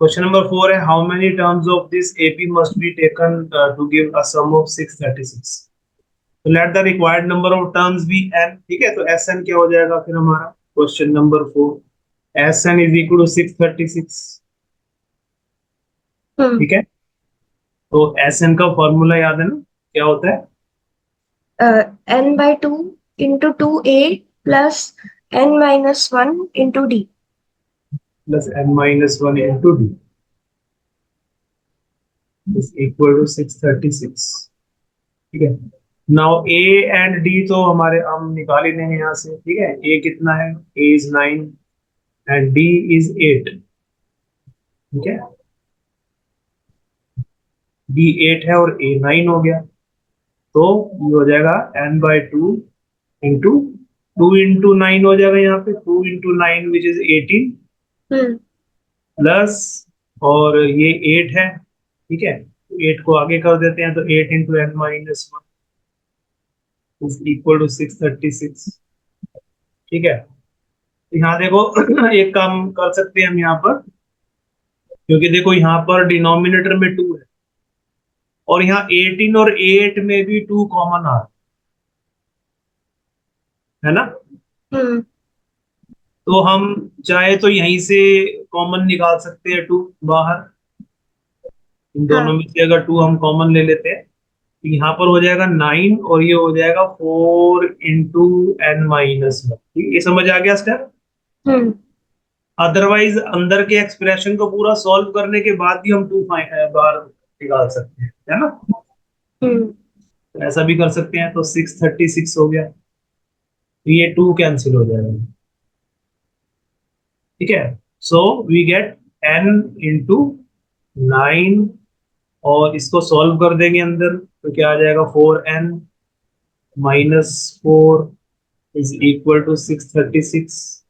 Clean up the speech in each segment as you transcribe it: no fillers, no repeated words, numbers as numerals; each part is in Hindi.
क्वेश्चन नंबर 4 है how many terms of this AP must be taken to give a sum of 636। तो let the required number of terms be n। ठीक है, तो Sn क्या हो जाएगा फिर हमारा question number 4 Sn is equal to 636। ठीक है, तो Sn का फॉर्मूला याद है ना, क्या होता है? n/2 into 2a plus n-1 into d. Plus n-1 into D is equal to 636। ठीक है, नाउ ए एंड डी तो हमारे हम निकाल ही लेंगे यहाँ से। ठीक है, ए कितना है? ए इज 9 एंड डी इज 8। ठीक है, डी 8 है और ए 9 हो गया, तो ये हो जाएगा n/2 इंटू 2 into 9 हो जाएगा यहाँ पे 2 into 9 विच इज 18 प्लस और ये 8 है। ठीक है, 8 को आगे कर देते हैं तो 8 into n-1 is equal to 636। ठीक है, यहाँ देखो एक काम कर सकते हैं हम यहाँ पर, क्योंकि देखो यहाँ पर डिनोमिनेटर में 2 है और यहाँ 18 और 8 में भी 2 कॉमन आ रहा है ना। तो हम चाहे तो यहीं से कॉमन निकाल सकते हैं 2 बाहर। इन दोनों में से अगर 2 हम कॉमन ले लेते हैं तो यहाँ पर हो जाएगा 9 और ये हो जाएगा 4 into n-1। ये समझ आ गया स्टेप? अदरवाइज अंदर के एक्सप्रेशन को पूरा सॉल्व करने के बाद भी हम 2 बार निकाल सकते हैं, है ना। तो ऐसा भी कर सकते हैं, तो 636 हो गया, तो ये 2 कैंसिल हो जाएगा। ठीक है, so we get n into 9 और इसको सॉल्व कर देंगे अंदर तो क्या आ जाएगा 4n-4 इज इक्वल टू 636।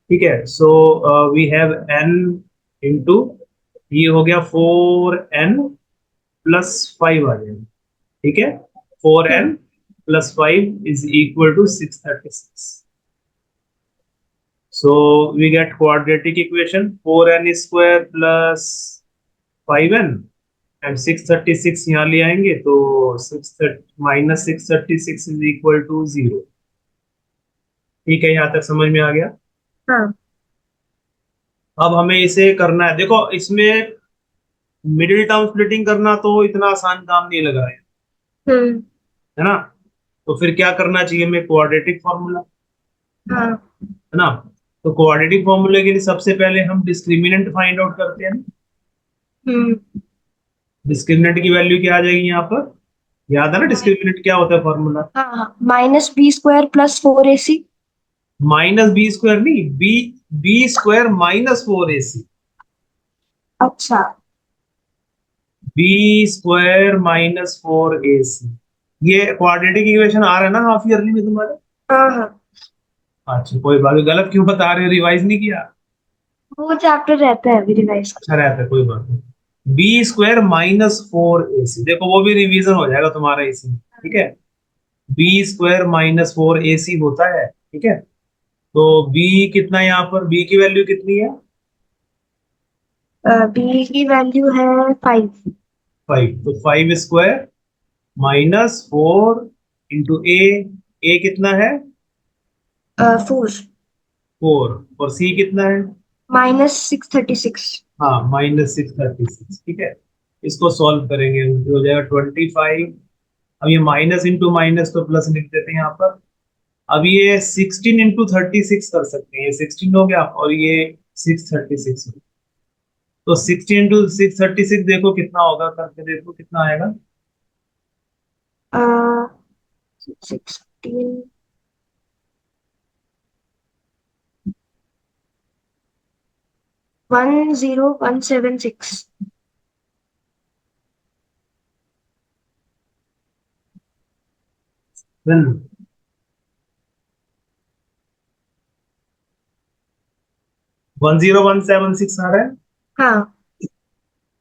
ठीक है, so we have n into ये हो गया 4n+5 आ जाएगा। ठीक है, 4n+5 is equal to 636। So we get quadratic equation 4n² plus 5n and 636 यहाँ ले आएंगे तो 636 is equal to 0। ठीक है, यहाँ तक समझ में आ गया। हाँ। अब हमें इसे करना है, देखो इसमें मिडिल टर्म स्प्लिटिंग करना तो इतना आसान काम नहीं लग रहा है ना। तो फिर क्या करना चाहिए हमें? क्वाड्रेटिक फॉर्मूला, है ना। तो क्वाड्रेटिक फॉर्मूले के लिए सबसे पहले हम डिस्क्रिमिनेंट फाइंड आउट करते हैं। डिस्क्रिमिनेंट की वैल्यू क्या आ जाएगी यहाँ पर? याद है ना डिस्क्रिमिनेंट क्या होता है फॉर्मूला? -b² + 4ac। -b² नहीं, b² -4ac। अच्छा। b² -4ac, ये क्वाड्रेटिक इक्वेशन आ रहा है ना हाफ ईयरली में तुम्हारे? हाँ। अच्छा कोई बात नहीं, गलत क्यों बता रहे हो? रिवाइज नहीं किया? वो चैप्टर रहता है अभी रिवाइज। अच्छा रहता है, कोई बात नहीं। b² -4ac, देखो वो भी रिवीजन हो जाएगा तुम्हारा इसमें। ठीक है, b² -4ac होता है। ठीक है, तो b कितना है यहाँ पर? b की वैल्यू कितनी है? b की वैल्यू है 5। 5, तो 5² -4 इंटू ए कितना है? 4 4, और c कितना है? -636। हाँ, -636। ठीक है, इसको सॉल्व करेंगे तो हो जाएगा 25। अब ये माइनस इंटू माइनस तो प्लस लिख देते हैं यहाँ पर। अब ये 16 into 36 कर सकते हैं, ये 16 हो गया और ये 636 हो गया। तो 16 into 636 देखो कितना होगा, करके देखो कितना आएगा। 16 10176। 10176 आ रहा है। हाँ।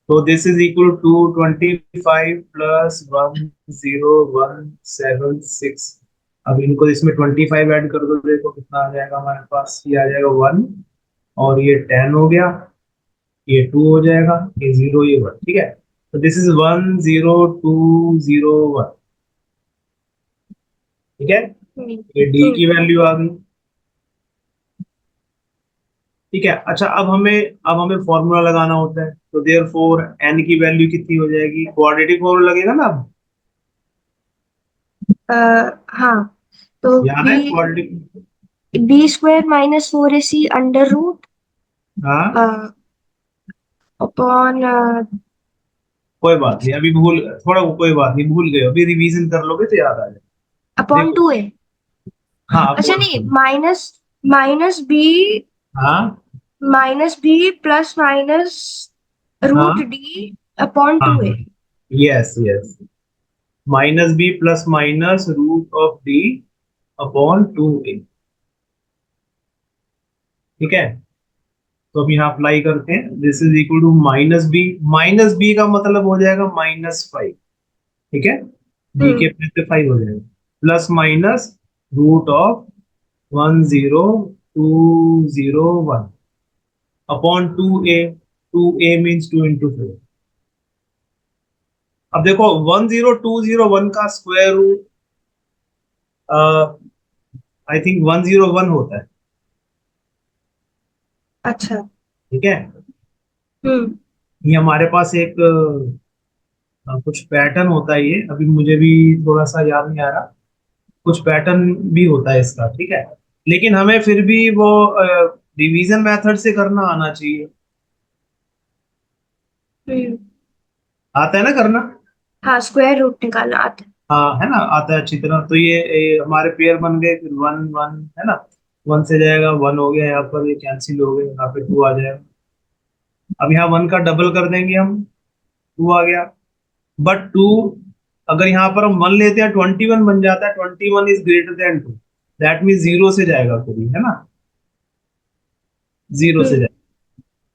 तो this is equal to 25 plus 10176। अब इनको इसमें 25 ऐड कर दो, देखो कितना आ जाएगा हमारे पास। ये आ जाएगा 1 और ये 10 हो गया, ये 2 हो जाएगा, ये 0, ये 1, ठीक है। तो दिस इज 1 0 2 0 1, ठीक है। ये डी की वैल्यू आ गई, ठीक है। अच्छा, अब हमें फॉर्मूला लगाना होता है, तो देयरफॉर एन की वैल्यू कितनी हो जाएगी, क्वाड्रेटिक फॉर्मूला लगेगा ना अब, हाँ, तो याद है quadratic. B square minus 4ac under root हाँ, अपॉन कोई बात नहीं, अभी भूल, थोड़ा कोई बात नहीं, भूल गए, अभी रिवीजन कर लोगे तो याद आ जाए। अपॉन देखो, 2a। हाँ अच्छा अपॉन नहीं, टू, माइनस माइनस बी हाँ प्लस माइनस रूट हाँ डी अपॉन हाँ, 2a। Yes yes, minus B plus minus root of D upon 2a, ठीक है। तो अब यहाँ अप्लाई करते हैं, this is equal to minus B का मतलब हो जाएगा -5, ठीक है। बी के हम्म प्लस से 5 हो जाएगा, plus minus root of 1 0 2 0 1 upon 2a means 2 into 4। अब देखो 1 0 2 0 1 का स्क्वायर रूट आई थिंक 1 0 1 होता है, अच्छा। ठीक है। हम्म ये हमारे पास एक कुछ पैटर्न होता है, ये अभी मुझे भी थोड़ा सा याद नहीं आ रहा, कुछ पैटर्न भी होता है इसका, ठीक है। लेकिन हमें फिर भी वो डिवीजन मेथड से करना आना चाहिए, हम्म आता है ना करना। हाँ, स्क्वायर रूट निकालना आता है। हाँ है ना, आता है अच्छी तरह। तो ये हमारे पेयर बन गए, फिर 1 1 है ना, 1 से जाएगा 1 हो गया, यहाँ पर ये कैंसिल हो गए, यहाँ पे 2 आ जाएगा। अब यहाँ 1 का डबल कर देंगे हम, 2 आ गया। बट 2, अगर यहाँ पर हम 1 लेते हैं 21 बन जाता है, 21 is greater than 2, that mean 0 से जाएगा कभी, है ना, 0 से हम्म जाएगा।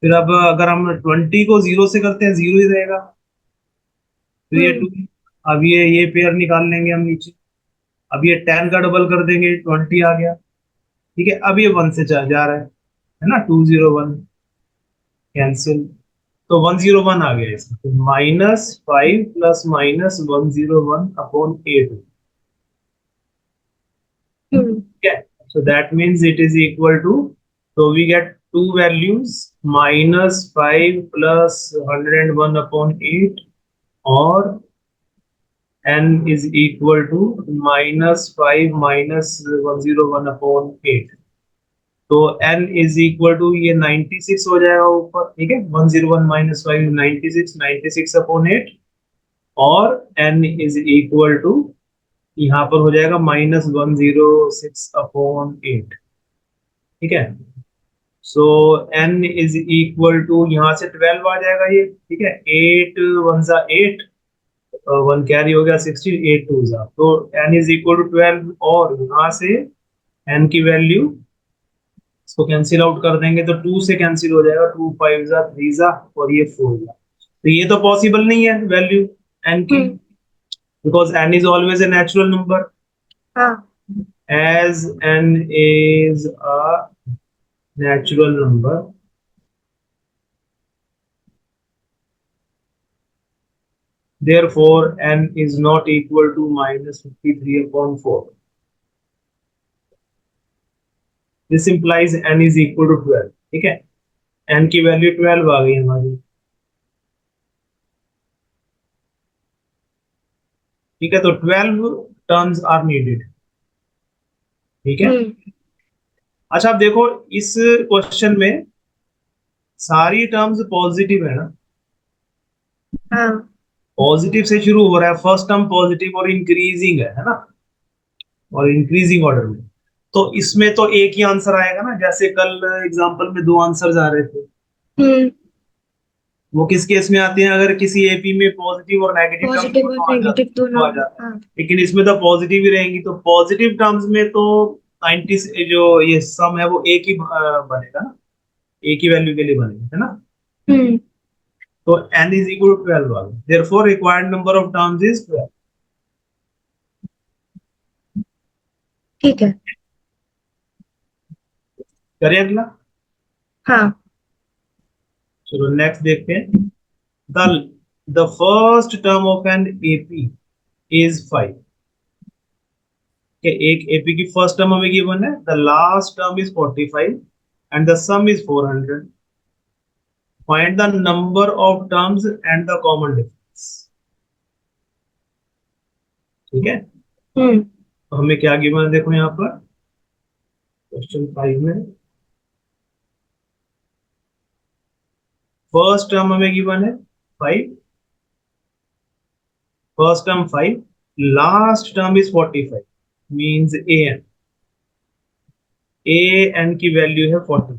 फिर अब अगर हम 20 को 0 से करते हैं, 0 ही रहेगा। फिर ये हम्म 2, अब ये पेयर निकाल लेंगे हम नीचे। अब ये 10 का डबल कर देंगे, 20 आ गया, ठीक है। अब ये 1 से जा रहा है ना, 2 0 1 कैंसिल, तो 1 0 1 आ गया इसका, तो -5 प्लस माइनस 1 0 1 अपॉन 8, हम्म ठीक है। So that means it is equal to, so we get two values, -5 plus 101 upon 8, or n is equal to -5 minus 101 upon 8। तो n is equal to ये 96 हो जाएगा ऊपर, ठीक है, 101 minus 5 96, 96 upon 8, और n is equal to यहाँ पर हो जाएगा -106 अपॉन 8, ठीक है। सो n इज इक्वल टू, यहाँ से 12 आ जाएगा ये, ठीक है। 8 1 सा 8, 1 कैरी हो गया, 16, 8 2 सा, तो n इज इक्वल टू 12, और यहाँ से n की वैल्यू, इसको कैंसिल आउट कर देंगे तो 2 से कैंसिल हो जाएगा, 2 5 सा 3 सा, और ये 4 सा। तो ये तो पॉसिबल नहीं है वैल्यू n की, hmm because n is always a natural number, हाँ। as n is a natural number, therefore n is not equal to -53 upon 4. This implies n is equal to 12, ठीक है। n की वैल्यू 12 आ गई हमारी, ठीक है। तो 12 टर्म्स आर नीडेड, ठीक है। हम्म अच्छा, अब देखो इस क्वेश्चन में सारी टर्म्स पॉजिटिव है ना, हाँ। पॉजिटिव से शुरू हो रहा है, फर्स्ट टर्म पॉजिटिव और इंक्रीजिंग है ना, और इंक्रीजिंग ऑर्डर में। तो इसमें तो एक ही आंसर आएगा ना, जैसे कल एग्जांपल में दो आंसर्स आ रहे थे, हम्म वो किस केस में आते हैं, अगर किसी एपी में पॉजिटिव और नेगेटिव टर्म्स पॉजिटिव और दोनों आ जाते नेगेटिव तो दोनों। आ जाते हैं। हाँ। लेकिन इसमें तो पॉजिटिव ही रहेंगी, तो पॉजिटिव टर्म्स में तो 90 जो ये सम है वो एक ही बनेगा ना, एक ही वैल्यू के लिए बनेगा, है ना। हम्म तो n इज इक्वल टू 12 आ गया, therefore required number of terms is 12। ठीक है। करें अगला। हाँ। चलो नेक्स्ट देखते हैं। The first term of an AP is 5। एक एपी की फर्स्ट टर्म हमें गिवन है, the last term is 45 and the some is 400। Find the number of terms and the common difference. ठीक है, हम्म। तो हमें क्या गिवन है देखो यहाँ पर क्वेश्चन 5 में। फर्स्ट टर्म हमें गिवन है 5, first term 5, last term is 45, means A N की वैल्यू है 40।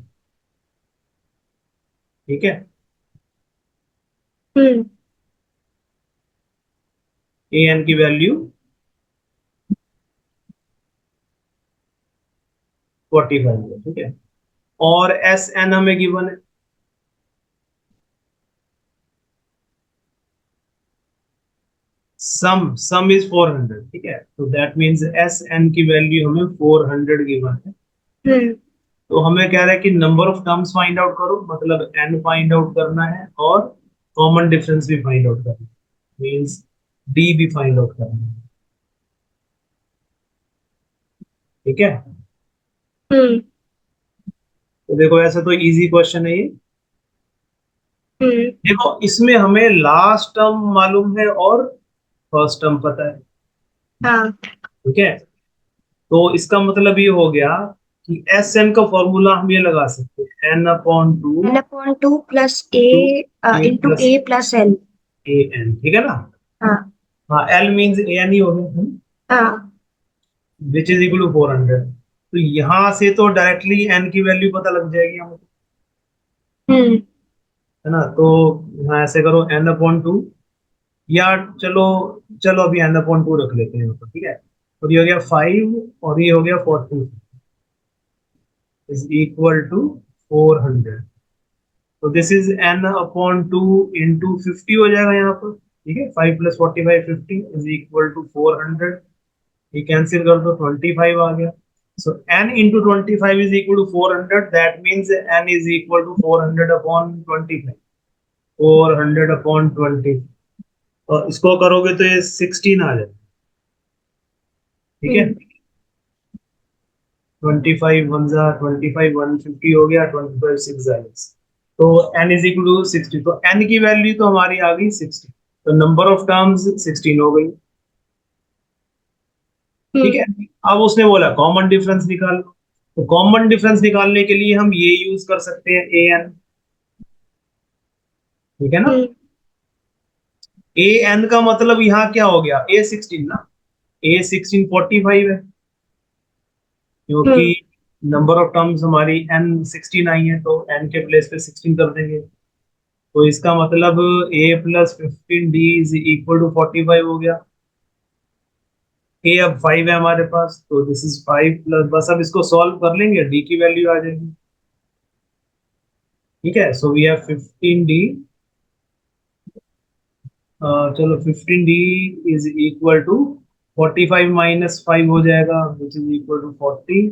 ठीक है, हम्म। ए एन की वैल्यू 45 है। ठीक है, और एस एन हमें गिवन है सम इज 400। ठीक है, तो दैट मींस एस एन की वैल्यू हमें 400 गिवन है। हम्म। तो हमें कह रहा है कि number of terms find out करो, मतलब एन फाइंड आउट करना है और कॉमन डिफरेंस भी फाइंड आउट करना है, मींस डी भी फाइंड आउट करना है। ठीक है, हम्म। तो देखो ऐसे तो इजी क्वेश्चन है ये। हम्म। देखो इसमें हमें लास्ट टर्म मालूम है और फर्स्ट टर्म पता है। हाँ। ठीक है, तो इसका मतलब ये हो गया कि एस एन का फॉर्मूला हम ये लगा सकते हैं N upon two n/2 plus A two A into plus A plus L. A N. ठीक है ना, हाँ। हाँ एल मीन्स ए एन ही हो गया, हाँ। Which is equal to 400। तो यहां से तो डायरेक्टली एन की वैल्यू पता लग जाएगी हमको, हम्म। है ना। तो यहाँ ऐसे करो एन अपॉन टू, या चलो चलो अभी एन अपॉन टू रख लेते हैं यहाँ पर। ठीक है, और ये हो गया 5 और ये हो गया 40 इज इक्वल टू 400। तो this is N upon two into 50 हो जाएगा यहाँ पर। ठीक है, 5 प्लस 45 50 इज इक्वल टू 400। ये कैंसिल कर दो, 25 आ गया। सो n into 25 is equal to 400, that means n is equal to 400 upon 25, 400 upon 20। और इसको करोगे तो ये 16 आ जाए। ठीक है, हम्म। 25 वन जा 25, 150 हो गया, 25 6 जाएगा। तो n इज इक्वल टू 60, तो n की वैल्यू तो हमारी आ गई 60, तो नंबर ऑफ टर्म्स 16 हो गई। ठीक है, हम्म। अब उसने बोला कॉमन डिफरेंस निकाल लो। तो कॉमन डिफरेंस निकालने के लिए हम ये यूज कर सकते हैं ए एन। ठीक है ना, हम्म। ए एन का मतलब यहाँ क्या हो गया, ए 16 ना, ए 16 45 है, क्योंकि हम्म। नंबर ऑफ टर्म्स हमारी एन 16 आई है, तो एन के प्लेस पे 16 कर देंगे। तो इसका मतलब A plus 15 D is equal to 45 हो गया। ए अब 5 है हमारे पास, तो दिस इज 5 प्लस, बस अब इसको सॉल्व कर लेंगे, डी की वैल्यू आ जाएगी। ठीक है, सो वी हैव 15 डी। चलो 15 D is equal to 45 minus 5 हो जाएगा, विच इज इक्वल टू 40।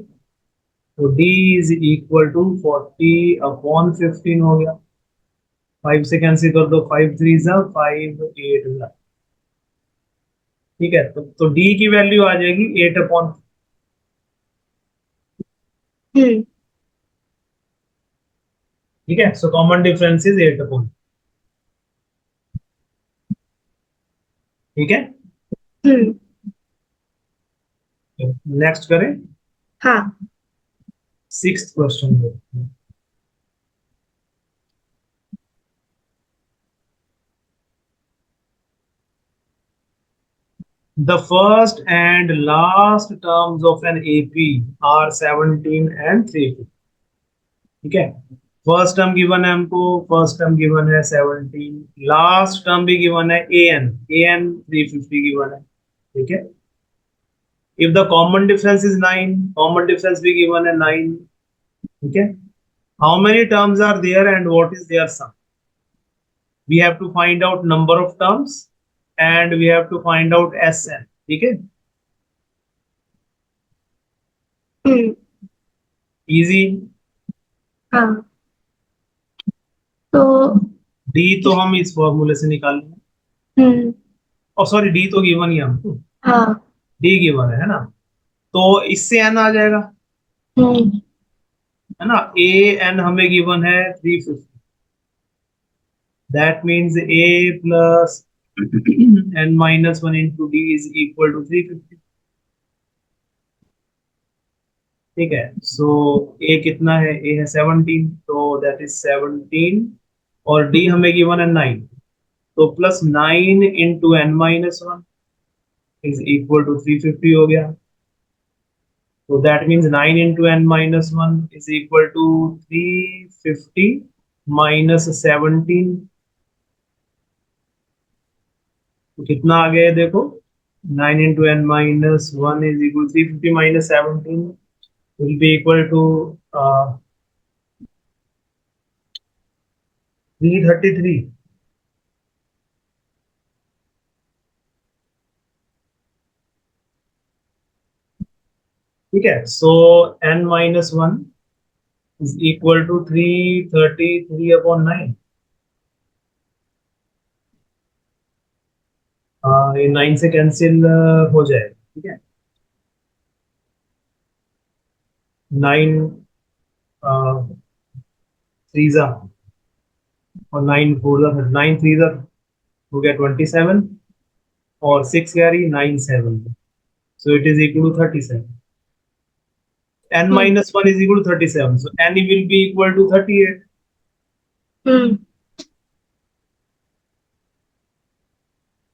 तो d is equal to 40 upon 15 हो गया। 5 से कैंसिल कर दो, 5 3 जा 5 8 जा। ठीक है, तो d की वैल्यू आ जाएगी 8 अपॉन। हम्म। ठीक है, so common difference is 8 upon. ठीक है, हम्म। नेक्स्ट करें, हाँ। Sixth question. The first and last terms of an AP are 17 and 350। ठीक है, फर्स्ट टर्म गिवन है हमको, फर्स्ट टर्म गिवन है 17, लास्ट टर्म भी गिवन है ए एन 350 गिवन है। ठीक है, if the common difference is 9, common difference भी गिवन है 9। ठीक है, how many terms are there and what is their sum. We have to find out number of terms and we have to find out S N. ठीक है, हम्म। इजी। हाँ। तो डी तो हम इस फॉर्मूले से निकाल लेंगे, और सॉरी डी तो गिवन ही है हमको, हाँ डी गिवन है ना, तो इससे एन आ जाएगा, है ना। ए एन हमें गिवन है 350, that means A plus N minus one into D is equal to 350। ठीक है, सो ए कितना है, ए है 17, तो दैट इज 17, और डी हमें गिवन है 9, तो plus 9 into N minus one is equal to 350 हो गया। So that means 9 into n minus 1 is equal to 350 minus 17। तो कितना आ गया है देखो, 9 into n minus 1 is equal to 350 minus 17 will be equal to 333। ठीक है, सो n minus 1 is equal to 333 upon 9। ये 9 से कैंसिल हो जाएगा, ठीक है। 9 थ्री जा और 9 फोर जा, 9 थ्री जा हो गया 27, और 6 carry 9 7, so it is equal to 37। n minus 1 is equal to 37, so n will be equal to 38।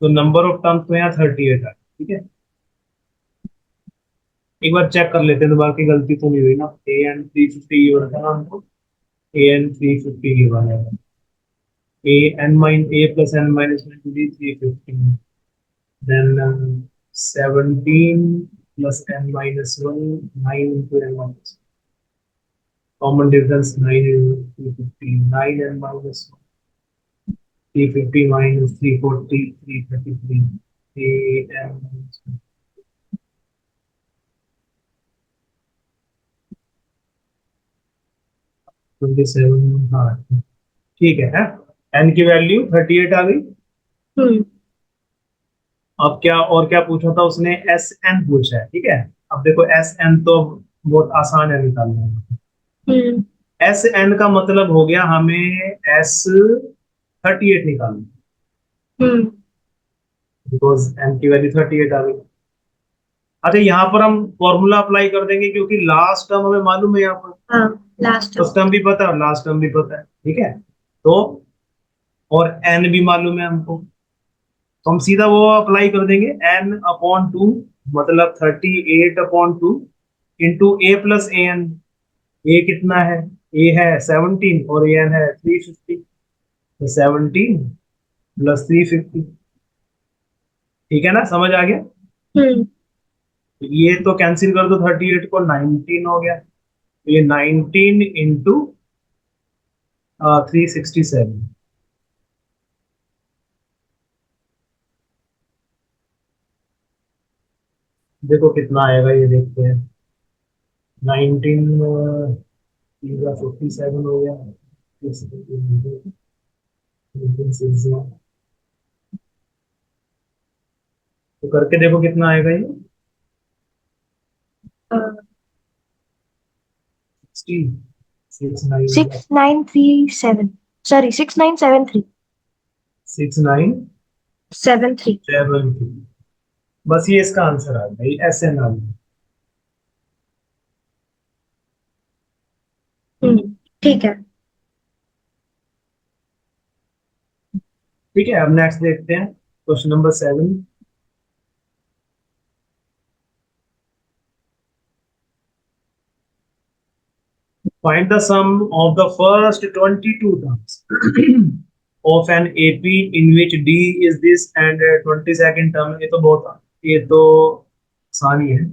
तो नंबर ऑफ टर्म्स तो यहाँ 38 है, ठीक है। एक बार चेक कर लेते हैं दोबारा की गलती तो नहीं हुई ना। ए एन 350 ये वाला था ना हमको, ए एन 350 ये वाला है, A N mine A plus N minus 350, then 17 plus n minus 1, 9 into n minus 1, common difference 9 is 350, 9 n minus 1, 350 minus 340, 333, n minus 1, 27। हाँ ठीक है, n की वैल्यू 38 आ गई। अब क्या और क्या पूछा था उसने, एस एन पूछा है, ठीक है। अब देखो एस एन तो बहुत आसान है निकालना, एस एन का मतलब हो गया हमें एस 38 निकालना, बिकॉज एन की वैल्यू 38 आ गई। अच्छा, यहाँ पर हम फॉर्मूला अप्लाई कर देंगे क्योंकि लास्ट टर्म हमें मालूम है, यहाँ पर लास्ट फर्स्ट टर्म भी पता है, लास्ट टर्म भी पता है, ठीक है। तो और एन भी मालूम है हमको, तो हम सीधा वो अप्लाई कर देंगे, एन अपॉन टू, मतलब 38 upon two into A plus A N. ए कितना है, ए है 17 और ए एन है 350, तो 17 प्लस 350। ठीक है ना, समझ आ गया। ये तो कैंसिल कर दो, 38 को 19 हो गया, तो ये 19 इंटू 367। देखो कितना आएगा, ये देखते हैं। 19 57 हो गया, 18 तो करके देखो कितना आएगा ये, 6937, सॉरी 6973 6973। 73। बस ये इसका आंसर आ गया, एस एन आ गया। ठीक है। ठीक है, अब नेक्स्ट देखते हैं question number 7। Find the sum of the first 22 terms of an AP in which D is this and 22nd term। ये तो आसान ही है।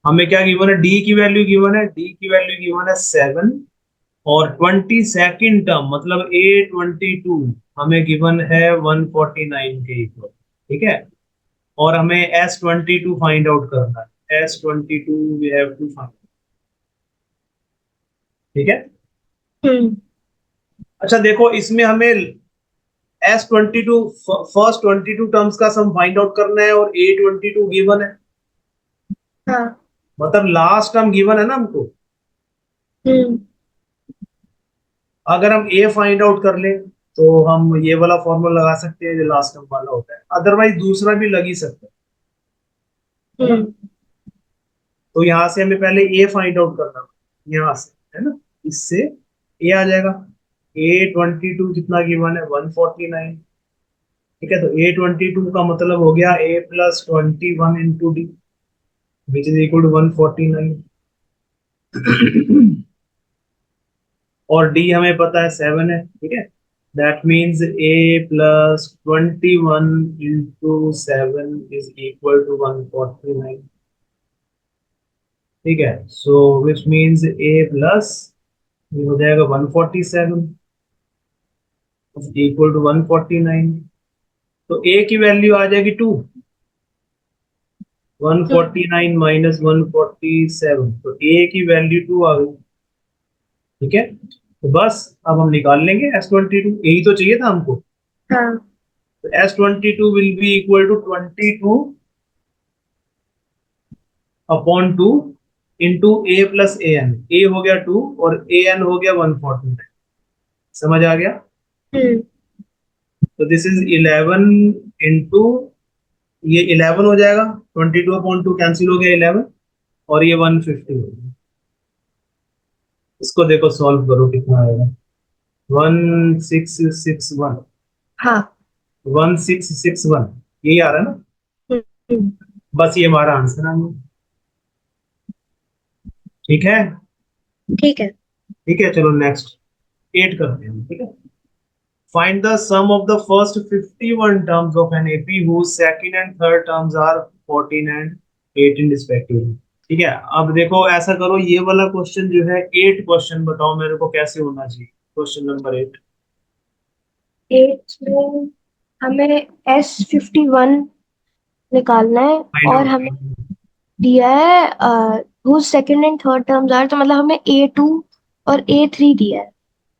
हमें क्या गिवन है, D की वैल्यू गिवन है, D की वैल्यू गिवन है 7, और 22nd टर्म मतलब A22 हमें गिवन है 149 के इक्वल, ठीक है। और हमें S22 फाइंड आउट करना है, S22 we have to find, ठीक है। अच्छा देखो, इसमें हमें S22 फर्स्ट 22 टर्म्स का सम फाइंड आउट करना है और A22 गिवन है, हाँ। मतलब लास्ट टर्म गिवन है ना हमको। हम्म। अगर हम A फाइंड आउट कर ले तो हम ये वाला फॉर्मूला लगा सकते हैं जो लास्ट टर्म वाला होता है, अदरवाइज दूसरा भी लग ही सकता है ना। हम्म। तो यहाँ से हमें पहले A फाइंड आउट करना है, यहाँ से, है ना। इससे A आ जाएगा। A22 कितना गिवन है, 149। ठीक है, तो A22 का मतलब हो गया A+21 × D, which is equal to 149। और डी हमें पता है 7 है, ठीक है। That means A+21 × 7 is equal to 149। ठीक है, so which means A plus, ये हो जाएगा 147 इक्वल टू 149। तो A की वैल्यू आ जाएगी 2। 149 माइनस 147, तो A की वैल्यू 2 आ गई। ठीक है, तो बस अब हम निकाल लेंगे S22, यही तो चाहिए था हमको। हाँ। तो S22 will be equal to 22/2 into A+AN। A हो गया 2 और AN हो गया 149। समझ आ गया। हम्म। तो दिस इज 11 इंटू, ये 11 हो जाएगा, 22/2 कैंसिल हो गया 11, और ये 150 हो गया। इसको देखो सॉल्व करो कितना आएगा। 1661, हाँ। 1661, यही आ रहा है ना। हम्म। बस ये हमारा आंसर आ गया। ठीक है। ठीक है। ठीक है, चलो नेक्स्ट 8 करते हैं, ठीक है। Find the sum of the first 51 terms of an AP whose second and third terms are 14 and 18 respectively। ठीक है, अब देखो ऐसा करो, ये वाला क्वेश्चन जो है 8 क्वेश्चन बताओ मेरे को कैसे होना चाहिए। Question number 8। 8 में हमें S51 निकालना है, फाइंड और आउट। हमें दिया है whose second and third terms are, तो मतलब हमें A2 और A3 दिया है।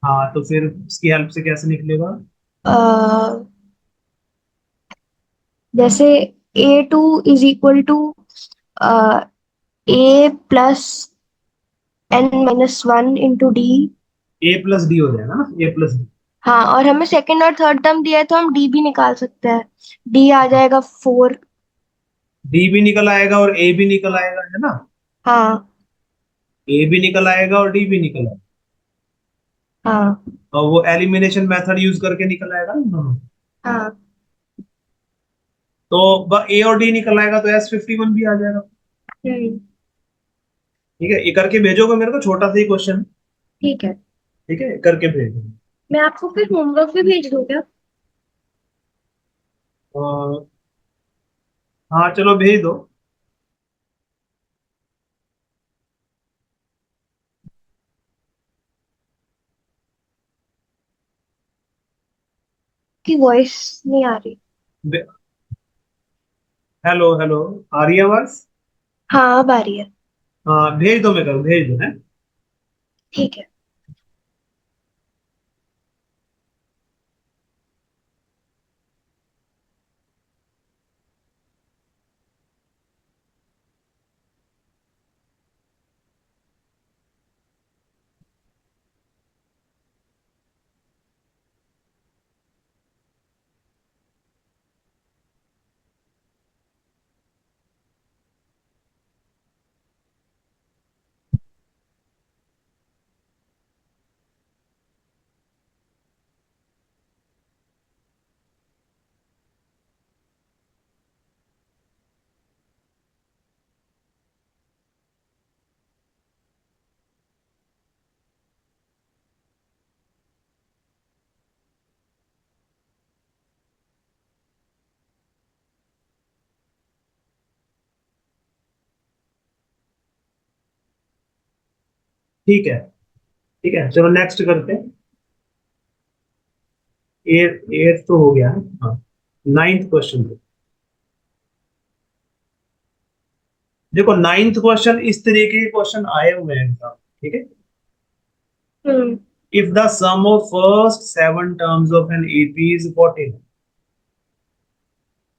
हाँ, तो फिर इसकी हेल्प से कैसे निकलेगा। अ, जैसे A2 is equal to A+N-1 × D। A+D हो जाएगा ना, A+D। हाँ, और हमें सेकंड और थर्ड टर्म दिया है तो हम D भी निकाल सकते हैं। D आ जाएगा 4। D भी निकल आएगा और A भी निकल आएगा, है ना। हाँ। A भी निकल आएगा और D भी निकल आएगा, हाँ। और वो एलिमिनेशन मेथड यूज करके निकल आएगा ना दोनों। हाँ। तो A और D निकल आएगा तो S51 भी आ जाएगा। हम्म। ठीक है, ये करके भेजोगे मेरे को, छोटा सा ही क्वेश्चन। ठीक है। ठीक है, करके भेजो। मैं आपको फिर होमवर्क भी भेज दूँ क्या? अ, हाँ चलो भेज दो। कि वॉइस नहीं आ रही। हेलो हेलो, आ रही है आवाज। हाँ, अब आ रही है। हाँ भेज दो, मेरे को भेज दो है। ठीक है। ठीक है। ठीक है, चलो नेक्स्ट करते हैं। एट एट तो हो गया है, हाँ। नाइन्थ क्वेश्चन देखो, नाइन्थ क्वेश्चन इस तरीके के क्वेश्चन आए हुए हैं एग्जाम। ठीक है, हम्म। if the sum of first 7 terms of an AP is 14,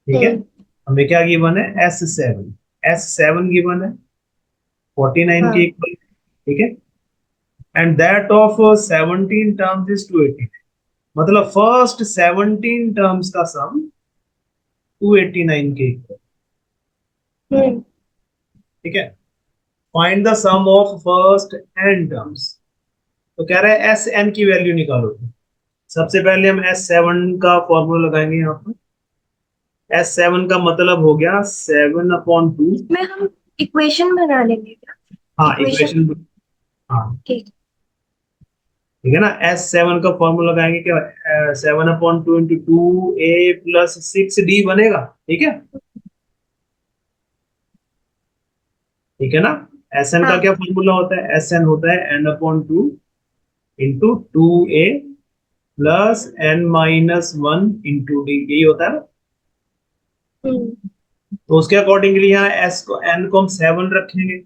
ठीक है, हमें क्या गिवन है S7 गिवन है 49 के हाँ इक्वल, ठीक है, and that of 17 terms is 280, मतलब फर्स्ट 17 टर्म्स का सम 289 के इक्वल, ठीक है। Find the sum of first n terms, तो कह रहा है Sn की वैल्यू निकालो। सबसे पहले हम S7 का फॉर्मूला लगाएंगे यहाँ पर। S7 का मतलब हो गया 7/2। इसमें हम इक्वेशन बना लेंगे क्या? हाँ इक्वेशन, इक्वेशन, हाँ ठीक। ठीक है ना। S7 का फॉर्मूला लगाएंगे क्या, 7/2 इंटू 2a प्लस 6d बनेगा, ठीक है, ठीक है ना। Sn का हाँ क्या फॉर्मूला होता है, Sn होता है n/2 into 2a plus n-1 into d, यही होता है ना। तो उसके अकॉर्डिंगली यहाँ s को n को हम 7 रखेंगे,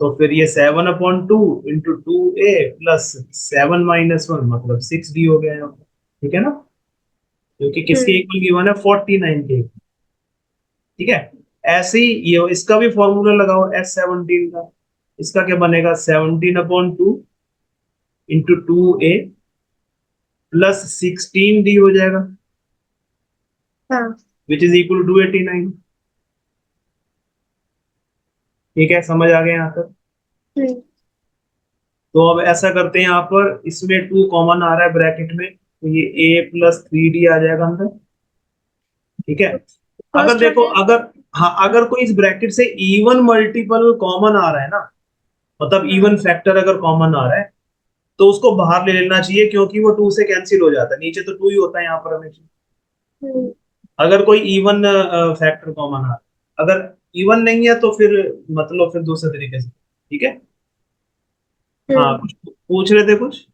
तो फिर ये 7/2 इंटू 2a प्लस 7-1 मतलब 6d हो गया यहाँ पर, ठीक है ना, क्योंकि किसके इक्वल गिवन है 49 के, ठीक है। ऐसे ही ये इसका भी फॉर्मूला लगाओ S17 का, इसका क्या बनेगा 17/2 इंटू 2a प्लस 16d हो जाएगा, हाँ विच इज इक्वल टू 89, ठीक है, समझ आ गया यहाँ तक। तो अब ऐसा करते हैं, यहाँ पर इसमें 2 कॉमन आ रहा है ब्रैकेट में, तो ये a प्लस 3d आ जाएगा अंदर, ठीक है। अगर फर्स्ट देखो, वाले। अगर हाँ अगर कोई इस ब्रैकेट से इवन मल्टीपल कॉमन आ रहा है ना, मतलब हाँ इवन फैक्टर अगर कॉमन आ रहा है, तो उसको बाहर ले लेना चाहिए, क्योंकि वो 2 से कैंसिल हो जाता है, नीचे तो 2 ही होता है यहाँ पर हमेशा। अगर कोई इवन फैक्टर कॉमन आ रहा है, अगर इवन नहीं है तो फिर मतलब फिर दूसरे तरीके से, ठीक है। हाँ कुछ पूछ रहे थे कुछ।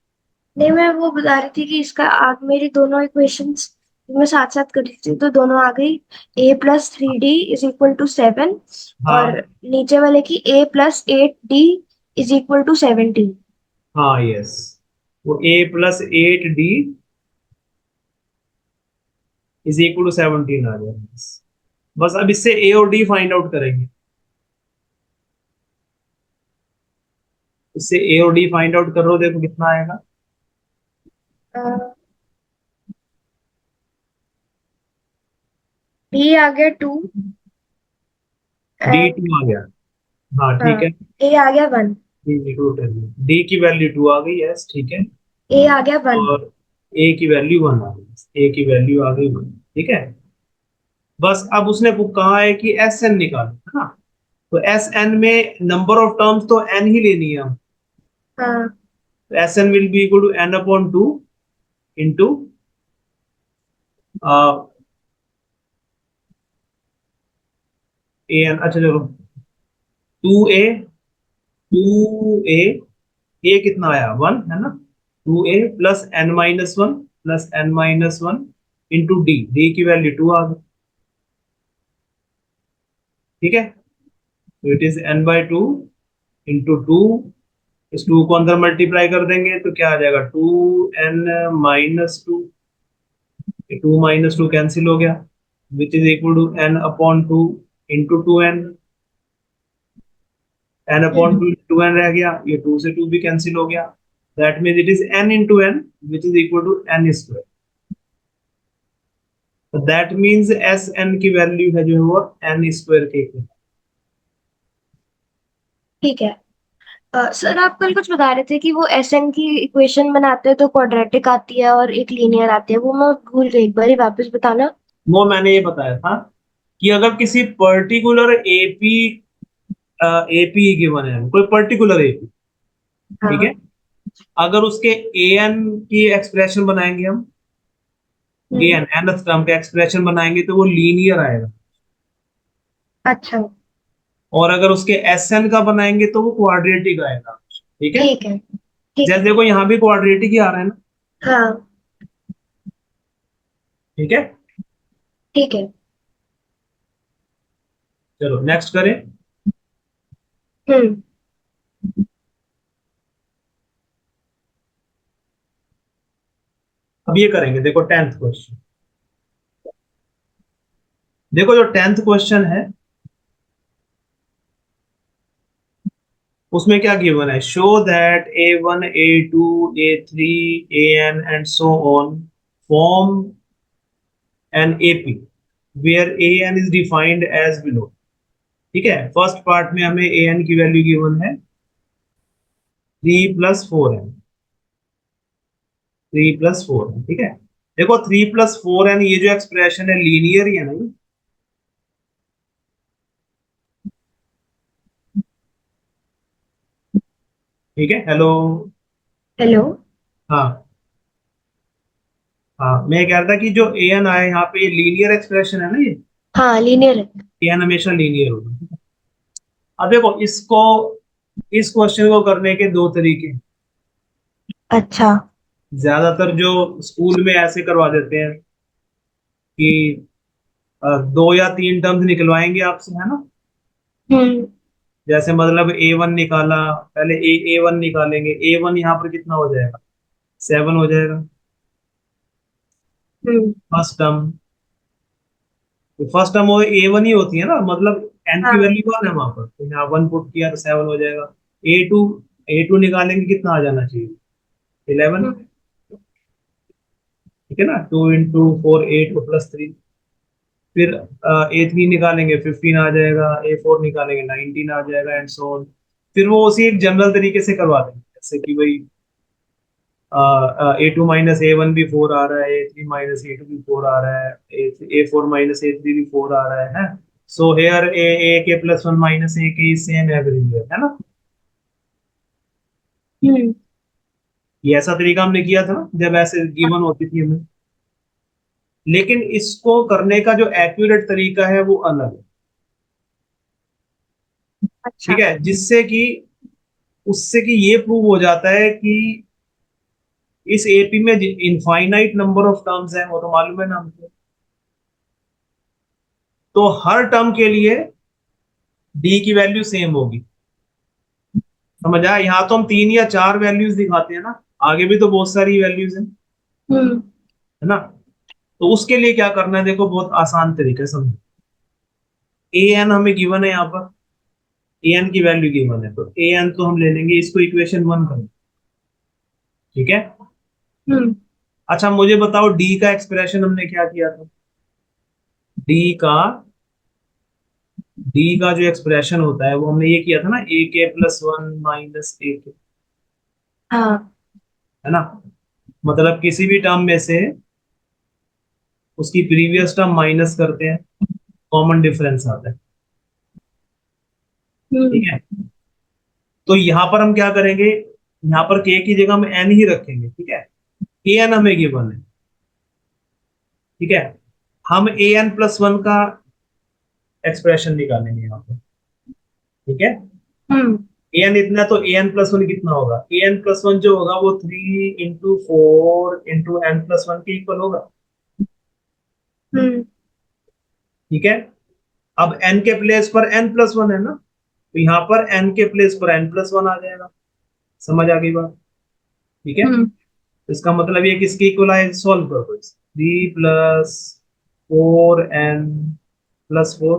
नहीं, मैं वो बता रही थी कि इसका आग मेरी दोनों इक्वेशंस मैं साथ साथ कर रही थी तो दोनों आ गई। a+3d = 7 और हाँ नीचे वाले की a+8d = 17। हाँ यस, वो a+8d इज इक्वल टू 17 आ जाएगा, बस अब इससे a और d फाइंड आउट करेंगे, इससे a और d फाइंड आउट कर लो, देखो कितना आएगा। b आ गया 2 d एंड 2 आ गया, हाँ हाँ ठीक है, a आ गया 1। d की वैल्यू 2 आ गई, यस ठीक है, a आ गया 1। और a की वैल्यू 1 आ गई, a की वैल्यू आ गई 1, ठीक है। बस अब उसने कहा है कि एस एन निकालो, है ना, तो एस एन में नंबर ऑफ टर्म्स तो एन ही लेनी है हम, हाँ तो S N will be equal to n/2 into A N, अच्छा चलो 2a कितना आया 1 है ना, 2a plus n-1 into D की वैल्यू 2 आ गई, ठीक है, तो इट इज n/2 इंटू 2, इस 2 को अंदर मल्टीप्लाई कर देंगे तो क्या आ जाएगा 2n-2, 2 - 2 कैंसिल हो गया, which is equal to n/2 into 2n, n/2 two N रह गया, ये 2 से 2 भी कैंसिल हो गया, that means it is n into n which is equal to n square, तो दैट मीन्स एस एन की वैल्यू है जो है वो n स्क्वायर के इक्वल। ठीक है। सर आप कल कुछ बता रहे थे कि वो एस एन की इक्वेशन बनाते हैं तो क्वाड्रेटिक आती है और एक लीनियर आती है, वो मैं भूल गई, एक बार वापस बताना। वो मैंने ये बताया था कि अगर किसी पर्टिकुलर एपी एपी गिवन है, कोई पर्टिकुलर एपी, ठीक है, हाँ। अगर उसके ए एन की एक्सप्रेशन बनाएंगे हम, ए हम्म, एन एन टर्म का एक्सप्रेशन बनाएंगे तो वो लीनियर आएगा, अच्छा। और अगर उसके एस एन का बनाएंगे तो वो क्वाड्रेटिक आएगा, ठीक है। ठीक है। ठीक जैसे है। देखो यहाँ भी क्वाड्रेटिक ही आ रहा है ना, हाँ ठीक है। ठीक है। चलो नेक्स्ट करें। हम्म अब ये करेंगे, देखो 10th क्वेश्चन। देखो जो 10th क्वेश्चन है उसमें क्या गिवन है, show that A1 A2 A3 AN and so on form an AP where AN is defined as below. ठीक है, फर्स्ट पार्ट में हमें AN की वैल्यू गिवन है 3 + 4n, 3 + 4n। ठीक है, देखो 3 + 4n ये जो एक्सप्रेशन है लीनियर ही है ना। ठीक है, हेलो। हेलो। हाँ हाँ, मैं कह रहा था कि जो AN आया यहाँ पे लीनियर एक्सप्रेशन है ना ये। हाँ, लीनियर है। AN हमेशा लीनियर होगा। अब देखो इसको, इस क्वेश्चन को करने के दो तरीके हैं। अच्छा। ज्यादातर जो स्कूल में ऐसे करवा देते हैं कि 2 या 3 टर्म्स निकलवाएंगे आपसे, है ना। हम्म। जैसे मतलब A1 निकाला, पहले A1 निकालेंगे, A1 यहाँ पर कितना हो जाएगा, 7 हो जाएगा हम्म। First term. तो फर्स्ट टर्म वो A1 ही होती है ना, मतलब एन की हाँ। वैल्यू 1 है वहां पर, तो यहाँ 1 पुट किया तो 7 हो जाएगा। A2, A2 निकालेंगे कितना आ जाना चाहिए, 11। हम्म। ठीक है ना, 2 × 4 8 +3। फिर A3 निकालेंगे 15 आ जाएगा, A4 निकालेंगे 19 आ जाएगा एंड सो ऑन। फिर वो उसी एक जनरल तरीके से करवा देंगे, जैसे कि भाई A2 - A1 भी 4 आ रहा है, A3 - A2 भी 4 आ रहा है, A4 - A3 भी 4 आ रहा है। So here AK +1 - AK is same everywhere, है ना। हम्म। ये ऐसा तरीका हमने किया था ना जब ऐसे गिवन होती थी हमें। लेकिन इसको करने का जो एक्यूरेट तरीका है वो अलग है। अच्छा। ठीक है, जिससे कि उससे कि ये प्रूव हो जाता है कि इस AP में इनफाइनाइट नंबर ऑफ टर्म्स हैं, वो तो मालूम है ना हमको। तो हर टर्म के लिए D की वैल्यू सेम होगी। समझ आया, यहाँ तो हम 3 या 4 वैल्यूज दिखाते हैं ना, आगे भी तो बहुत सारी वैल्यूज हैं, हम्म। है ना। तो उसके लिए क्या करना है, देखो बहुत आसान तरीका समझो। AN हमें गिवन है यहाँ पर, AN की वैल्यू गिवन है, तो AN तो हम ले लेंगे, इसको इक्वेशन 1 करें। ठीक है। हम्म। अच्छा मुझे बताओ D का एक्सप्रेशन हमने क्या किया था। D का D का जो एक्सप्रेशन होता है वो हमने ये किया था ना, AK +1 - AK, हाँ। है ना। मतलब किसी भी टर्म में से उसकी प्रीवियस टर्म माइनस करते हैं, कॉमन डिफरेंस आता है। ठीक हम्म। है, तो यहां पर हम क्या करेंगे, यहां पर K की जगह हम N ही रखेंगे। ठीक है, AN हमें गिवन है। ठीक है, हम AN +1 का एक्सप्रेशन निकालेंगे यहाँ पर। ठीक है, हम्म। AN इतना, तो AN +1 कितना होगा, AN +1 जो होगा वो 3 × 4 × N +1 के इक्वल होगा। हम्म। ठीक है, अब N के प्लेस पर N +1 है ना, तो यहाँ पर N के प्लेस पर N +1 आ जाएगा। समझ आ गई बात। ठीक है, हम्म। तो इसका मतलब ये किसके इक्वल आए, सॉल्व कर दो। 3 + 4n + 4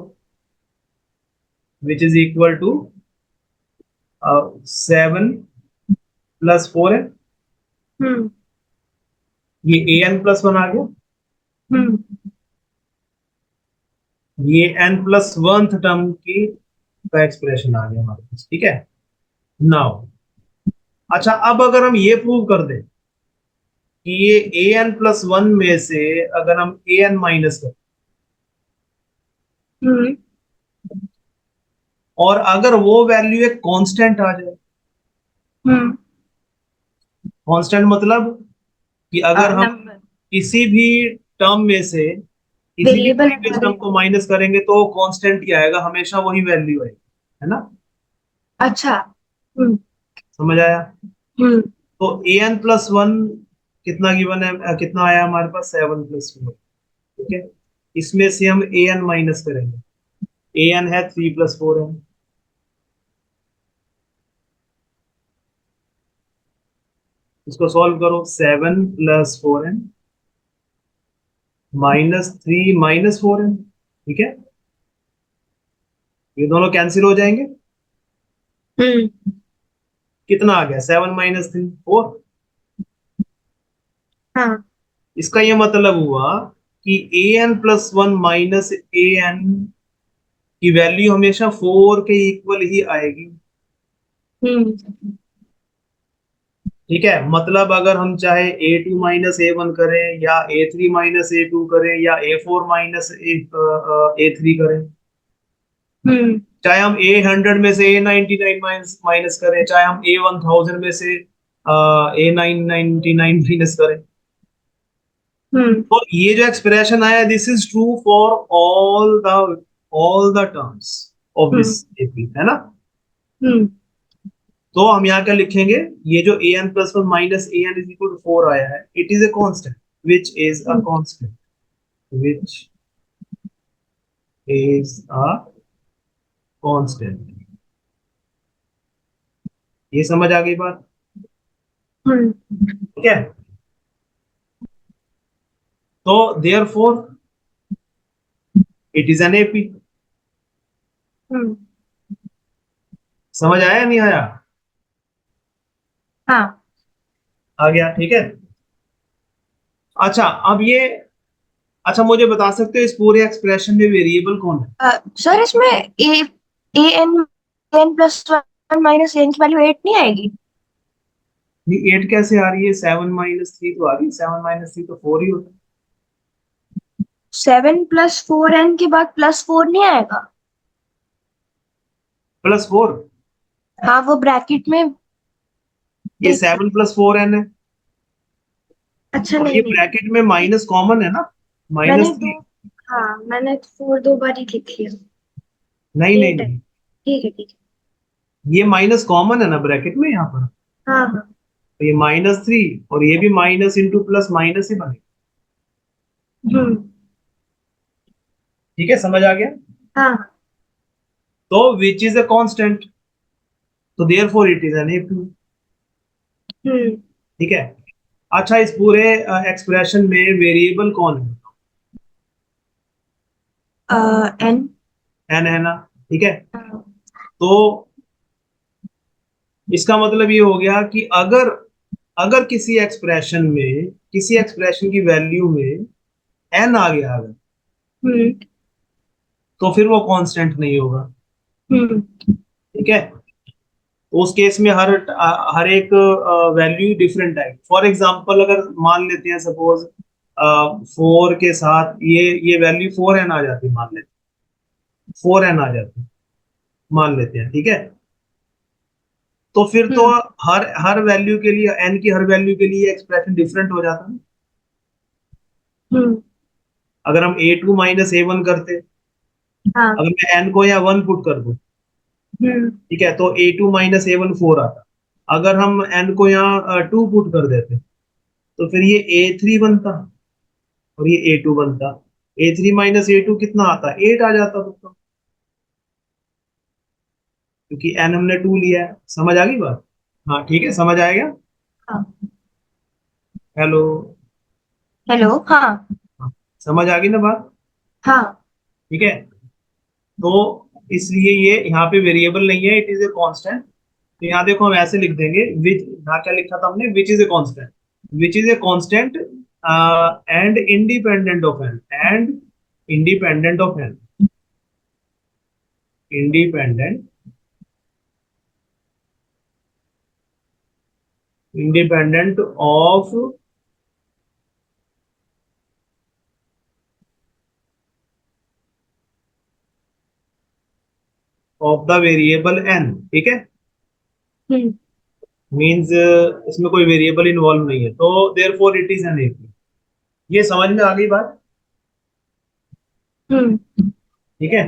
which is equal to 7 + 4 है। हम्म। ये AN +1 आ गया, हम्म। ये N +1th टर्म की का एक्सप्रेशन आ गया हमारे पास। ठीक है, नाउ अच्छा अब अगर हम ये प्रूव कर दें कि ये AN +1 में से अगर हम AN माइनस करें, हम्म। और अगर वो वैल्यू एक कांस्टेंट आ जाए, हम्म। कांस्टेंट मतलब कि अगर हम नंबर। किसी भी टर्म में से किसी भी वेरिएबल प्रीवियस नंबर टर्म है। को माइनस करेंगे तो कांस्टेंट ही आएगा, हमेशा वही वैल्यू आएगी, है ना। अच्छा। हम्म। समझ आया। हम्म। तो AN +1 कितना गिवन है, कितना आया हमारे पास, 7 + 4। ठीक है, इसमें से हम AN माइनस करेंगे, AN है 3 + 4 है। इसको सॉल्व करो, 7 + 4n -3 -4 है, ठीक है, ये दोनों कैंसिल हो जाएंगे। हम्म। कितना आ गया? 7 - 3 4। हाँ। इसका ये मतलब हुआ कि an+1 माइनस an की वैल्यू हमेशा 4 के इक्वल ही आएगी। हम्म। ठीक है, मतलब अगर हम चाहे a2 -a1 करें या a3 -a2 करें या a4 -a3 करें, हम्म। चाहे हम A100 में से A99 माइनस करें, चाहे हम A1000 में से A999 माइनस करें, हम्म। तो ये जो एक्सप्रेशन आया, this is true for all the terms of hmm. This AP, है ना। हम्म। तो हम यहाँ क्या लिखेंगे? ये जो an+1 minus an is equal to 4 आया है, it is a constant which is a hmm. Constant which is a constant. ये समझ आ गई बात? हम्म। ठीक है, तो therefore it is an AP. हम्म। समझ आया नहीं आया? हाँ। आ गया, ठीक है। अच्छा, अब ये, अच्छा मुझे बता सकते हो इस पूरे एक्सप्रेशन में वेरिएबल कौन है? सर इसमें an+1 माइनस एन की वैल्यू 8 नहीं आएगी? ये 8 कैसे आ रही है? 7 - 3 तो आ रही है, 7 - 3 तो 4 ही होता 7+4n के बाद +4 नहीं आएगा? है। +4? हाँ, वो ब्रैकेट में ये देख। 7+4n है, अच्छा, और ये नहीं नहीं। ब्रैकेट में माइनस कॉमन है ना, मैंने दो। -3। हाँ, मैंने 4 दो बार ही लिख लिया। नहीं नहीं 8 है। नहीं, ठीक है, ठीक है। ये माइनस कॉमन है ना ब्रैकेट में यहाँ पर, हाँ हाँ। तो ये -3, और ये भी माइनस इंटू प्लस माइनस ही बनेगा। हम्म। ठीक है, समझ आ गया? हाँ। तो विच इज अ कांस्टेंट, तो therefore it is an AP. हम्म। ठीक है। अच्छा, इस पूरे एक्सप्रेशन में वेरिएबल कौन है? n। एन है ना, ठीक है। तो इसका मतलब ये हो गया कि अगर अगर किसी एक्सप्रेशन की वैल्यू में एन आ गया अगर, हम्म। तो फिर वो कांस्टेंट नहीं होगा। हम्म। ठीक है, तो उस केस में हर एक वैल्यू डिफरेंट है। फॉर एग्जांपल, अगर मान लेते हैं सपोज 4 के साथ ये वैल्यू 4n आ जाती, मान लेते 4n आ जाती, मान लेते हैं, ठीक है। तो फिर तो हम्म। हर हर वैल्यू के लिए, n की हर वैल्यू के लिए एक्सप्रेशन डिफरेंट हो जाता है। हम्म। अगर हम a2 -a1 करते, हाँ। अगर मैं n को या 1 पुट कर दूं, हम्म। ठीक है, तो a2 -a1 4 आता। अगर हम n को यहाँ 2 पुट कर देते, तो फिर ये a3 बनता और ये a2 बनता। a3 -a2 कितना आता? 8 आ जाता फिर तो, क्योंकि n हमने 2 लिया है। समझ आ गई बात? हाँ, ठीक है, समझ आएगा। हाँ। हेलो? हेलो। हाँ। हाँ, समझ आ गई ना बात? हाँ। ठीक है, तो इसलिए ये यहाँ पे वेरिएबल नहीं है, इट इज ए कांस्टेंट। तो यहाँ देखो, हम ऐसे लिख देंगे, विच, यहाँ क्या लिखा था हमने? Which is a constant, which is a constant and independent of N, and independent of N, independent independent of the variable N. ठीक है, हम्म। मींस इसमें कोई वेरिएबल इन्वॉल्व नहीं है, तो therefore it is an AP. ये समझ में आ गई बात? हम्म। ठीक है,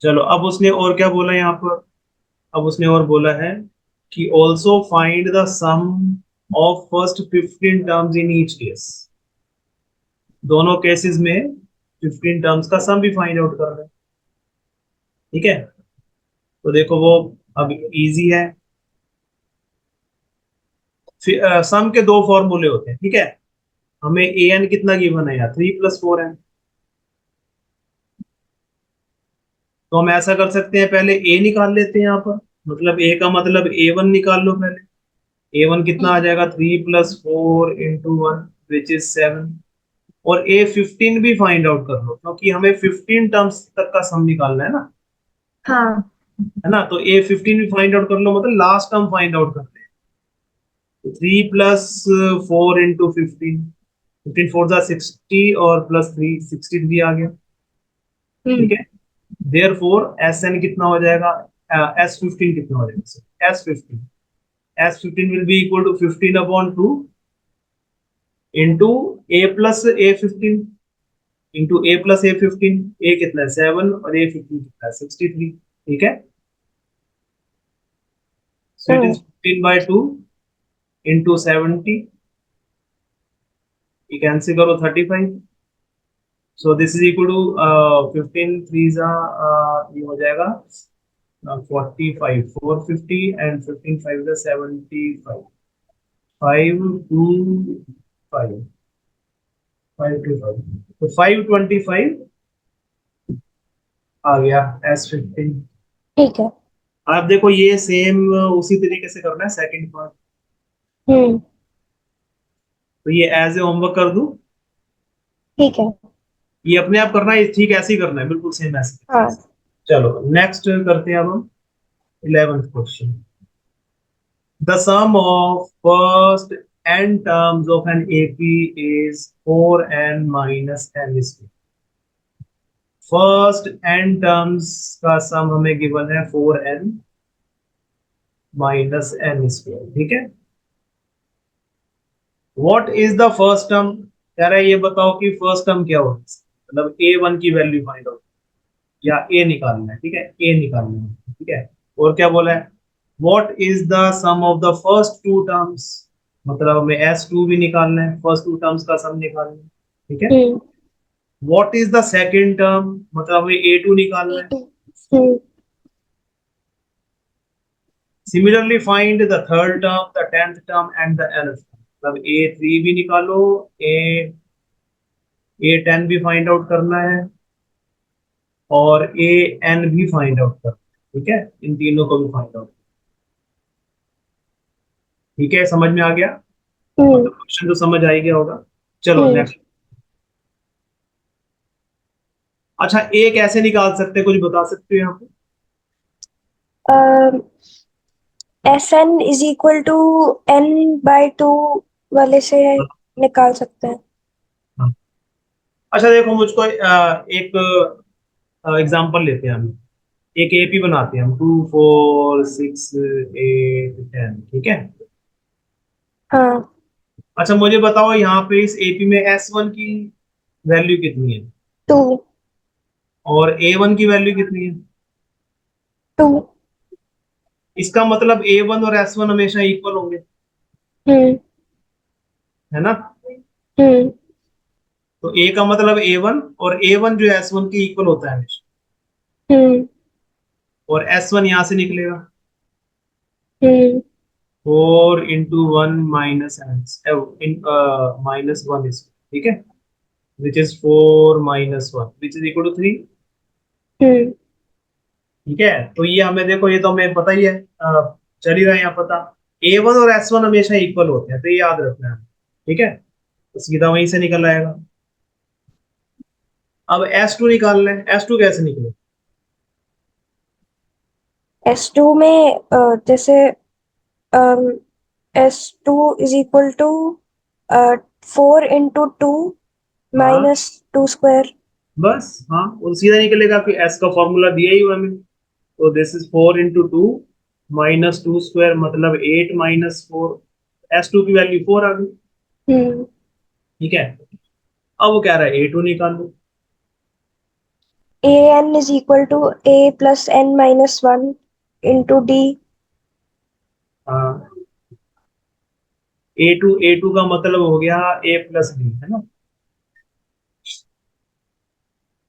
चलो, अब उसने और क्या बोला यहाँ पर? अब उसने और बोला है कि also find the sum of first 15 terms in each case. दोनों केसेस में 15 टर्म्स का सम भी फाइंड आउट कर रहे हैं। ठीक है, तो देखो वो अब इजी है। सम के दो फॉर्मूले होते हैं, ठीक है। हमें ए एन कितना गिवन है यार, 3 + 4n। तो हम ऐसा कर सकते हैं, पहले ए निकाल लेते हैं यहाँ पर, मतलब ए का मतलब A1 निकाल लो पहले। A1 कितना आ जाएगा, 3 + 4 × 1 विच इज 7। और A15 भी फाइंड आउट कर लो, क्योंकि हमें 15 टर्म्स तक का सम निकालना है ना, हाँ। है ना। तो A15 भी फाइंड आउट कर लो, मतलब लास्ट टर्म फाइंड आउट करते हैं। तो 3 + 4 × 15, 15 4 = 60 और +3 63 आ गया। ठीक हम्म। है। देयर फोर एस एन कितना हो जाएगा, S15 कितना हो जाएगा, S15 will be equal to 15/2 into A + A15 into A + A15। A कितना है 7 और A15 कितना है 63। ठीक है। So it hmm. Is 15/2 into 70। ये कैंसिल करो 35। So this is equal to 15 3 ये हो जाएगा 45 450 एंड 15 5 75 5 2 5 5 2 5 तो 525 आ गया S15। ठीक है। आप देखो ये सेम उसी तरीके से करना है सेकंड पार्ट। हम्म। तो ये एज ए होमवर्क कर दूं, ठीक है। ये अपने आप करना है, ठीक ऐसे ही करना है, बिल्कुल सेम ऐसे। हाँ। चलो नेक्स्ट करते हैं अब हम 11th question. The sum of first n terms of an AP इज 4n - n²। First n terms का सम हमें गिवन है 4n - n²। ठीक है। What is the first term, कह रहा है ये बताओ कि फर्स्ट टर्म क्या होगा, मतलब A1 की वैल्यू फाइंड आउट या ए निकालना है। ठीक है, ए निकालना है। ठीक है। और क्या बोला है, what is the sum of the first two terms, मतलब हमें S2 भी निकालना है, फर्स्ट टू टर्म्स का सम निकालना है। ठीक है। हम्म। What is the second term, मतलब हमें A2 निकालना है। A2। हम्म। Similarly find the third term, the 10th term and the nth term, मतलब A3 भी निकालो, ए A10 भी फाइंड आउट करना है और AN भी फाइंड आउट करना है। ठीक है, इन तीनों को भी फाइंड आउट। ठीक है, समझ में आ गया, हम्म। मतलब क्वेश्चन तो समझ आ ही गया होगा। चलो हम्म। नेक्स्ट। अच्छा, ए कैसे निकाल सकते हैं, कुछ बता सकते हो यहाँ पे। SN = N/2 वाले से निकाल सकते हैं। हाँ। अच्छा देखो, मुझको एक एग्जांपल लेते हैं हम, एक एपी बनाते हैं हम, 2 4 6 8 10। ठीक है। हाँ। अच्छा मुझे बताओ यहाँ पे इस एपी में S1 की वैल्यू कितनी है 2। और A1 की वैल्यू कितनी है। 2। इसका मतलब A1 और S1 हमेशा इक्वल होंगे, हम्म। है ना। हम्म। तो A का मतलब A1 और A1 जो S1 के इक्वल होता है हमेशा, हम्म। और S1 यहां से निकलेगा हम्म। 4 × -1 is, ठीक है, which is 4 - 1 which is equal to 3। हम्म। ठीक है। तो ये हमें देखो, ये तो हमें पता ही है, चल ही रहा है यहाँ पता। A1 और S1 हमेशा इक्वल होते हैं, तो ये याद रखना है। ठीक है, तो सीधा वहीं से निकल आएगा। अब S2 निकालना है, S2 कैसे निकले। S2 में जैसे S2 = 4 × 2 हाँ -2²। बस, हाँ, और सीधा निकलेगा कि S का फॉर्मूला दिया ही हुआ हमें। तो दिस इज 4 × 2 -2², मतलब 8 - 4। S2 की वैल्यू 4 आ गई। हम्म। ठीक है। अब वो कह रहा है A2 निकाल लो। AN = A + N - 1 × D। हाँ, A2 का मतलब हो गया A + B, है ना।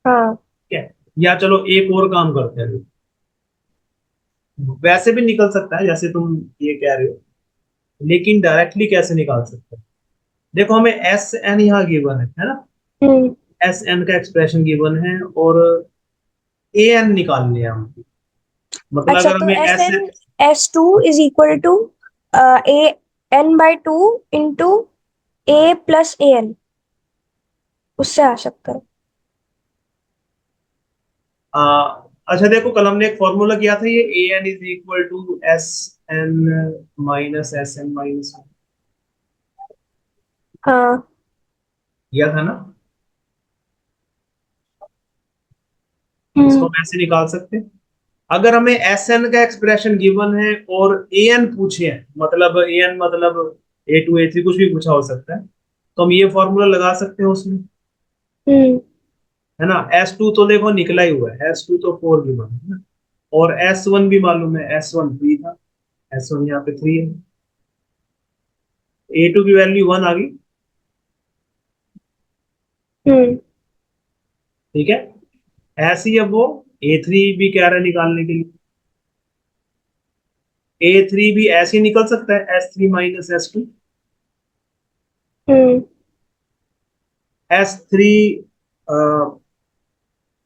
हाँ। ठीक है। या चलो एक और काम करते हैं, वैसे भी निकल सकता है जैसे तुम ये कह रहे हो, लेकिन डायरेक्टली कैसे निकाल सकते हैं। देखो हमें एस एन यहाँ गिवन है ना, हम्म। एस एन का एक्सप्रेशन गिवन है और ए एन निकालनी है हमको। मतलब अच्छा, अगर तो हमें S S, N S2 is equal to A N by two into A plus A N, उससे आ सकता है। अच्छा देखो कल हमने एक फॉर्मूला किया था, ये A N is equal to S N minus S N minus, हाँ। किया था ना। इसको हम्म। हम ऐसे निकाल सकते हैं। अगर हमें एस एन का एक्सप्रेशन गिवन है और ए एन पूछे हैं, मतलब ए एन मतलब ए टू ए थ्री कुछ भी पूछा हो सकता है, तो हम ये फॉर्मूला लगा सकते हैं उसमें, हम्म। है ना। एस टू तो देखो निकला ही हुआ है, एस टू तो फोर गिवन है ना, और एस वन भी मालूम है, एस वन थ्री था, एस वन यहाँ पे थ्री है, ए टू की वैल्यू वन आ गई। हम्म। ठीक है, ऐसे ही अब वो ए थ्री भी कह रहा है निकालने के लिए, ए थ्री भी ऐसे ही निकल सकता है, S three minus S two. Hmm. S three,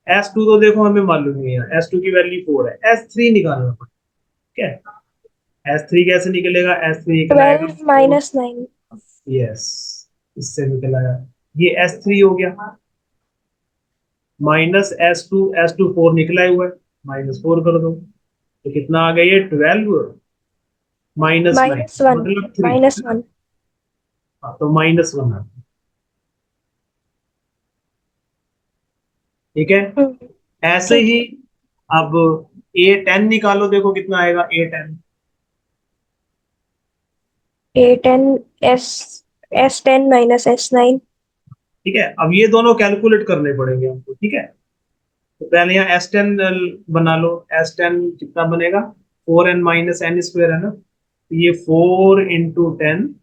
S two तो देखो हमें मालूम नहीं है, एस टू की वैल्यू फोर है, एस थ्री निकालना पड़ेगा। ठीक है, एस थ्री कैसे निकलेगा, एस थ्री निकल आएगा 12 फोर, माइनस 9। यस, इससे निकल आया, ये एस थ्री हो गया, माइनस एस टू फोर निकला हुआ है, माइनस फोर कर दो, तो कितना आ गया ये 12 माइनस नाइन, माइनस वन। मतलब थ्री, माइनस वन। हाँ तो माइनस वन आ गया। ठीक है, हम्म। ऐसे ठीक ही है। अब ए टेन निकालो, देखो कितना आएगा ए ten. A10 S S10 minus S9। ठीक है, अब ये दोनों कैलकुलेट करने पड़ेंगे हमको। ठीक है, तो पहले यहाँ एस टेन बना लो, एस टेन कितना बनेगा, four N minus N square है ना, तो ये four into ten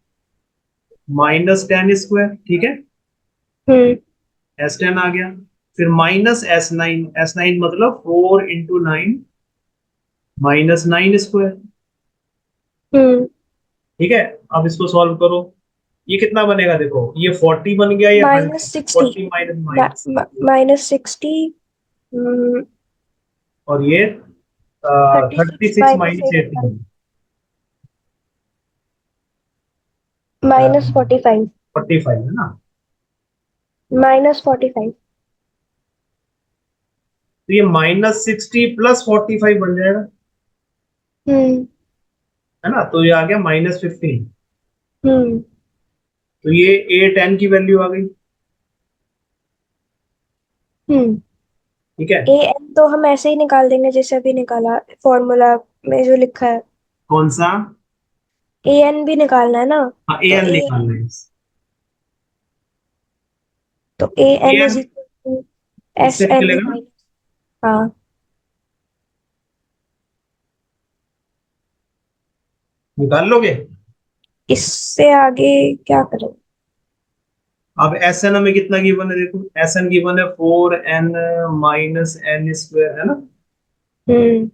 minus ten square. ठीक है, हम्म। एस टेन आ गया, फिर माइनस एस नाइन मतलब four into nine minus nine square. हम्म। ठीक है, अब इसको सॉल्व करो, ये कितना बनेगा, देखो ये 40 बन गया, ये माइनस 100, 60। 40 minus minus, minus 60। और ये 36 36 माइनस माइनस 85। 18, माइनस 45। 45 है ना, माइनस 45। तो ये माइनस 60 प्लस 45 बन जाएगा, हम्म। है ना, तो ये आ गया माइनस 15, हम्म। तो ये ए टेन की वैल्यू आ गई। हम्म। ठीक है, ए एन तो हम ऐसे ही निकाल देंगे जैसे अभी निकाला, फॉर्मूला में जो लिखा है। कौन सा, ए एन भी निकालना है ना। हाँ ए तो एन ए निकालना है, तो A A N is N equal to S इससे एन निकलेगा ना, माइनस। हाँ। निकाल लोगे। इससे आगे क्या करें? अब एस एन हमें कितना गिवन है, देखो एस एन गिवन है four N minus N square, है ना, हम्म।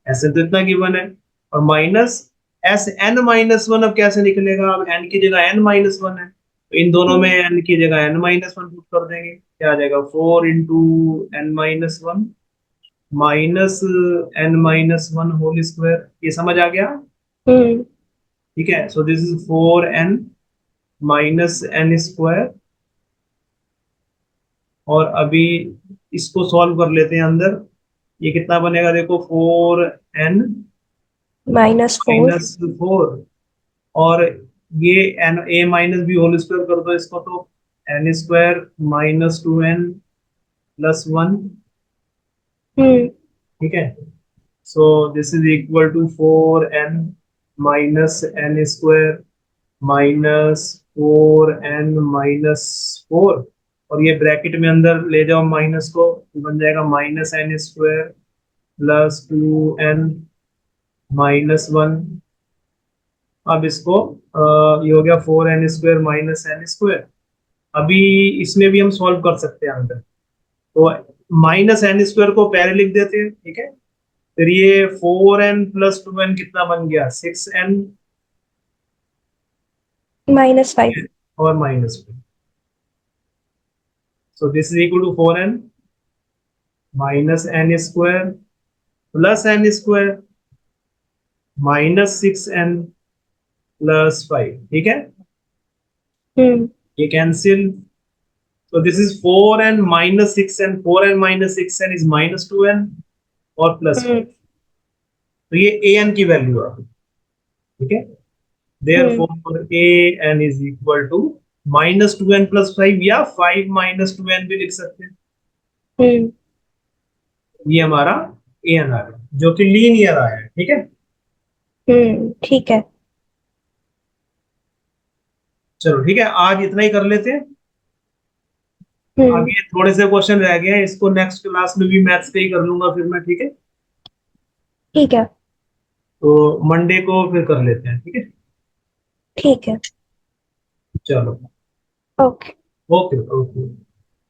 एस एन तो इतना गिवन है, और minus S N minus one, अब कैसे निकलेगा, अब एन की जगह एन माइनस वन है, तो इन दोनों में हम्म। एन की जगह एन माइनस वन पुट कर देंगे, क्या आ जाएगा, four into N minus one minus N minus one whole square, ये समझ आ गया। हम्म। ठीक है, so this is four N minus N square, और अभी इसको सॉल्व कर लेते हैं अंदर, ये कितना बनेगा, देखो four N minus 4। Minus four, और ये N A minus B whole square कर दो इसको, तो N square minus two N plus one. हम्म। ठीक है, so this is equal to four N minus N square minus four N minus four, और ये ब्रैकेट में अंदर ले जाओ माइनस को, तो बन जाएगा minus N square plus two N minus one. अब इसको ये हो गया four N square minus N square, अभी इसमें भी हम सॉल्व कर सकते हैं अंदर, तो माइनस एन स्क्वायर को पहले लिख देते हैं। ठीक है, फिर ये four N plus two N कितना बन गया, सिक्स एन माइनस 5। और minus 2। So this is equal to 4n minus n square plus n square minus 6n plus 5, ठीक है, ये cancel. So this is 4n minus 6n, 4n minus 6n is minus 2n और प्लस 5। तो ये an की वैल्यू आ गई, ठीक है। Therefore an is equal to minus 2n plus 5 या 5 minus 2n भी लिख सकते हैं। ये हमारा an आ गया जो कि लीनियर आया है, ठीक है। ठीक है। चलो ठीक है, आज इतना ही कर लेते हैं। अब ये थोड़े से क्वेश्चन रह गए हैं, इसको नेक्स्ट क्लास में भी मैथ्स पे ही कर लूंगा फिर मैं, ठीक है। ठीक है। तो मंडे को फिर कर लेते हैं, ठीक है। ठीक है। चलो, ओके। Okay okay.